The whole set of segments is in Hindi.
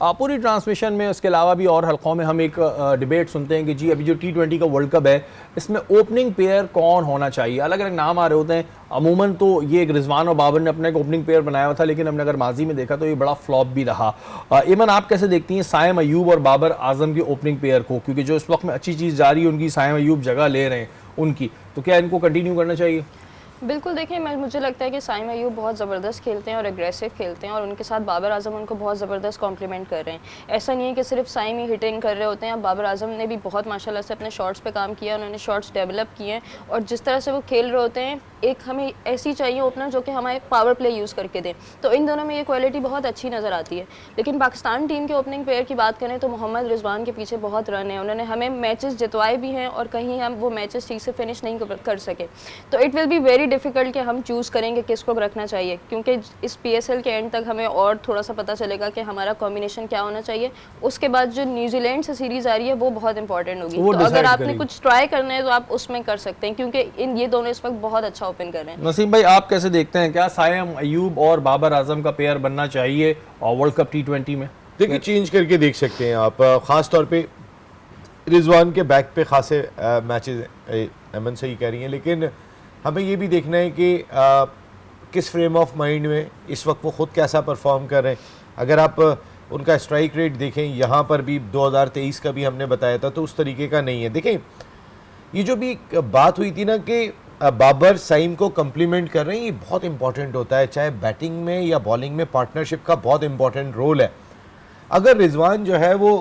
पूरी ट्रांसमिशन में उसके अलावा भी और हलकों में हम एक डिबेट सुनते हैं कि जी अभी जो T20 का वर्ल्ड कप है इसमें ओपनिंग पेयर कौन होना चाहिए। अलग अलग नाम आ रहे होते हैं। अमूमन तो ये एक रिजवान और बाबर ने अपना एक ओपनिंग पेयर बनाया हुआ था, लेकिन हमने अगर माजी में देखा तो ये बड़ा फ्लॉप भी रहा। इमन, आप कैसे देखती हैं साइम अयूब और बाबर आजम के ओपनिंग पेयर को, क्योंकि जो इस वक्त में अच्छी चीज़ जारी है उनकी, साइम अयूब जगह ले रहे हैं उनकी, तो क्या इनको कंटिन्यू करना चाहिए? बिल्कुल, देखिए मुझे लगता है कि साइम अयूब बहुत ज़बरदस्त खेलते हैं और एग्रेसिव खेलते हैं और उनके साथ बाबर आजम उनको बहुत ज़बरदस्त कॉम्प्लीमेंट कर रहे हैं। ऐसा नहीं है कि सिर्फ साइम ही हिटिंग कर रहे होते हैं। बाबर आजम ने भी बहुत माशाल्लाह से अपने शॉट्स पे काम किया, उन्होंने शॉट्स डेवलप किए हैं और जिस तरह से वो खेल रहे होते हैं, एक हमें ऐसी चाहिए ओपनर जो कि हमारे पावर प्ले यूज़ करके दें, तो इन दोनों में ये क्वालिटी बहुत अच्छी नज़र आती है। लेकिन पाकिस्तान टीम के ओपनिंग प्लेयर की बात करें तो मोहम्मद रिजवान के पीछे बहुत रन है, उन्होंने हमें मैचेस जितवाए भी हैं और कहीं हम वो मैचेस ठीक से फिनिश नहीं कर सके। तो it will be very difficult कि हम चूज़ करेंगे किसको रखना चाहिए, क्योंकि इस PSL के एंड तक हमें और थोड़ा सा पता चलेगा कि हमारा कॉम्बिनेशन क्या होना चाहिए। उसके बाद जो न्यूजीलैंड से सीरीज़ आ रही है वो बहुत इंपॉर्टेंट होगी, तो अगर आपने कुछ ट्राई करना है तो आप उसमें कर सकते हैं, क्योंकि ये दोनों इस वक्त बहुत अच्छा ओपन कर रहे हैं। नसीम भाई, आप कैसे देखते हैं, क्या साइम अयूब और बाबर आजम का पेयर बनना चाहिए और वर्ल्ड कप T20 में? देखिए, चेंज करके देख सकते हैं आप। ख़ास तौर पे रिजवान के बैक पे खासे मैचेस अमन सही कह रही हैं, लेकिन हमें ये भी देखना है कि किस फ्रेम ऑफ माइंड में इस वक्त वो ख़ुद कैसा परफॉर्म कर रहे हैं। अगर आप उनका स्ट्राइक रेट देखें, यहाँ पर भी 2023 का भी हमने बताया था, तो उस तरीके का नहीं है। देखें, ये जो भी बात हुई थी ना कि बाबर साइम को कम्प्लीमेंट कर रहे हैं, ये बहुत इंपॉर्टेंट होता है, चाहे बैटिंग में या बॉलिंग में पार्टनरशिप का बहुत इंपॉर्टेंट रोल है। अगर रिजवान जो है वो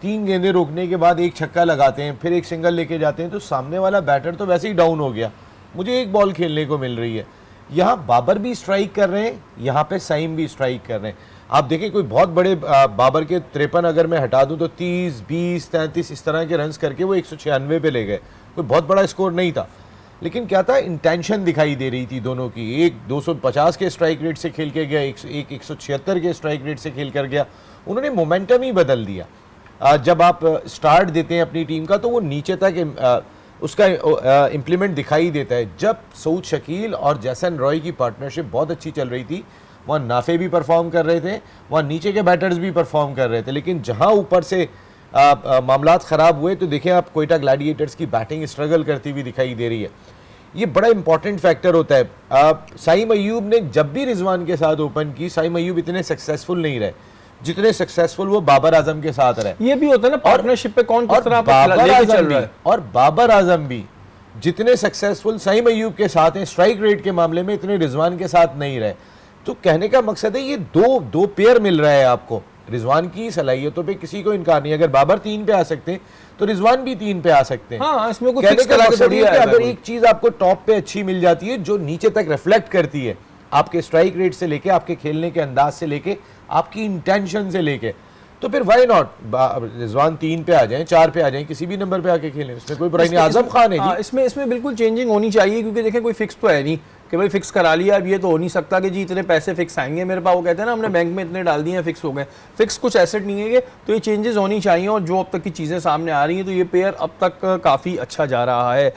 3 गेंदें रोकने के बाद एक छक्का लगाते हैं, फिर एक सिंगल लेके जाते हैं, तो सामने वाला बैटर तो वैसे ही डाउन हो गया, मुझे एक बॉल खेलने को मिल रही है। यहाँ बाबर भी स्ट्राइक कर रहे हैं, यहाँ पे साइम भी स्ट्राइक कर रहे हैं। आप देखें, कोई बहुत बड़े बाबर के 53 अगर मैं हटा दूं तो 30, 20, 33 इस तरह के रन्स करके वो 196 पे ले गए। कोई बहुत बड़ा स्कोर नहीं था, लेकिन क्या था, इंटेंशन दिखाई दे रही थी दोनों की। एक 250 के स्ट्राइक रेट से खेल के गया, एक 176 के स्ट्राइक रेट से खेल कर गया। उन्होंने मोमेंटम ही बदल दिया। जब आप स्टार्ट देते हैं अपनी टीम का तो वो नीचे तक उसका इम्प्लीमेंट दिखाई देता है। जब सऊद शकील और जैसन रॉय की पार्टनरशिप बहुत अच्छी चल रही थी, वहाँ नाफे भी परफॉर्म कर रहे थे, वहाँ नीचे के बैटर्स भी परफॉर्म कर रहे थे। लेकिन जहाँ ऊपर से मामलात ख़राब हुए तो देखें आप, कोयटा ग्लैडिएटर्स की बैटिंग स्ट्रगल करती हुई दिखाई दे रही है। ये बड़ा इंपॉर्टेंट फैक्टर होता है। साइम अयूब ने जब भी रिजवान के साथ ओपन की, साइम अयूब इतने सक्सेसफुल नहीं रहे जितने सक्सेसफुल वो बाबर आजम के साथ रहे। ये भी होता है ना, पार्टनरशिप पे कौन किस तरह लेके चल रहा है। और बाबर आजम भी जितने सक्सेसफुल साइम अयूब के साथ हैं, स्ट्राइक रेट के मामले में इतने रिजवान के साथ नहीं रहे। तो कहने का मकसद है, ये दो पेयर मिल रहा है आपको। रिजवान की सलाहियतों पे किसी को इनकार नहीं। अगर बाबर 3 पे आ सकते हैं तो रिजवान भी 3 पे आ सकते हैं। हाँ, इसमें कोई कहने का मकसद है कि अगर एक चीज आपको टॉप पे अच्छी मिल जाती है जो नीचे तक रिफ्लेक्ट करती है, आपके स्ट्राइक रेट से लेके, आपके खेलने के अंदाज से लेके, आपकी इंटेंशन से लेके, तो फिर वाई नॉट रिजवान 3 पे आ जाएं, 4 पे आ जाएं, किसी भी नंबर पे आके खेलें, इसमें कोई बुराई नहीं। आजम खान है जी, इसमें बिल्कुल चेंजिंग होनी चाहिए, क्योंकि देखें कोई फिक्स तो है नहीं कि भाई फिक्स करा लिया। अब ये तो हो नहीं सकता कि जी इतने पैसे फिक्स आएंगे मेरे पास, वो कहते हैं ना हमने बैंक में इतने डाल दिए हैं फिक्स हो गए। फिक्स कुछ एसेट नहीं है ये, तो ये चेंजेस होनी चाहिए। और जो अब तक की चीज़ें सामने आ रही हैं तो ये पेयर अब तक काफ़ी अच्छा जा रहा है।